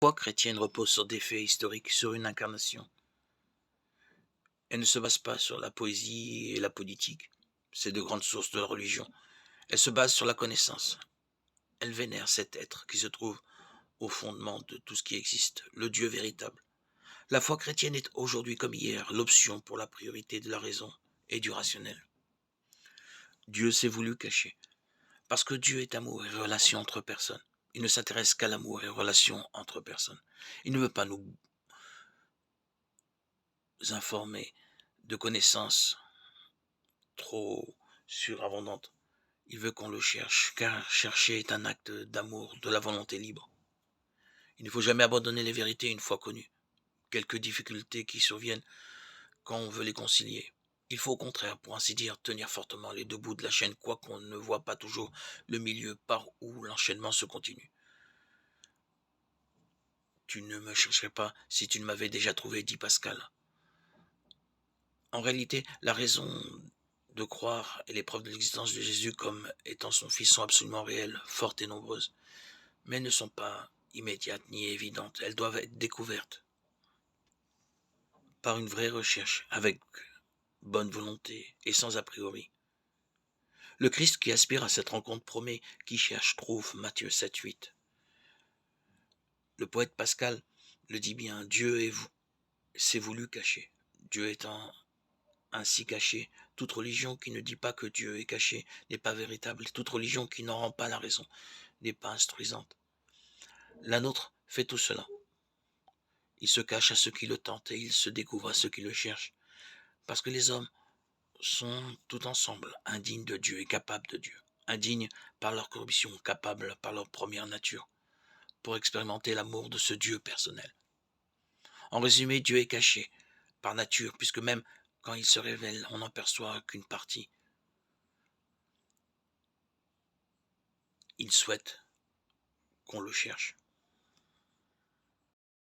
La foi chrétienne repose sur des faits historiques, sur une incarnation. Elle ne se base pas sur la poésie et la politique. C'est de grandes sources de la religion. Elle se base sur la connaissance. Elle vénère cet être qui se trouve au fondement de tout ce qui existe, le Dieu véritable. La foi chrétienne est aujourd'hui comme hier l'option pour la priorité de la raison et du rationnel. Dieu s'est voulu cacher, parce que Dieu est amour et relation entre personnes. Il ne s'intéresse qu'à l'amour et aux relations entre personnes. Il ne veut pas nous informer de connaissances trop surabondantes. Il veut qu'on le cherche, car chercher est un acte d'amour, de la volonté libre. Il ne faut jamais abandonner les vérités une fois connues, quelques difficultés qui surviennent quand on veut les concilier. Il faut au contraire, pour ainsi dire, tenir fortement les deux bouts de la chaîne, quoiqu'on ne voit pas toujours le milieu par où l'enchaînement se continue. Tu ne me chercherais pas si tu ne m'avais déjà trouvé, dit Pascal. En réalité, la raison de croire et les preuves de l'existence de Jésus comme étant son Fils sont absolument réelles, fortes et nombreuses, mais ne sont pas immédiates ni évidentes. Elles doivent être découvertes par une vraie recherche, avec bonne volonté et sans a priori. Le Christ qui aspire à cette rencontre promet, qui cherche trouve, Matthieu 7,8. Le poète Pascal le dit bien, Dieu s'est voulu cacher. Dieu étant ainsi caché, toute religion qui ne dit pas que Dieu est caché n'est pas véritable, toute religion qui n'en rend pas la raison n'est pas instruisante. La nôtre fait tout cela. Il se cache à ceux qui le tentent et il se découvre à ceux qui le cherchent. Parce que les hommes sont tout ensemble indignes de Dieu et capables de Dieu. Indignes par leur corruption, capables par leur première nature, pour expérimenter l'amour de ce Dieu personnel. En résumé, Dieu est caché par nature, puisque même quand il se révèle, on n'en perçoit qu'une partie. Il souhaite qu'on le cherche.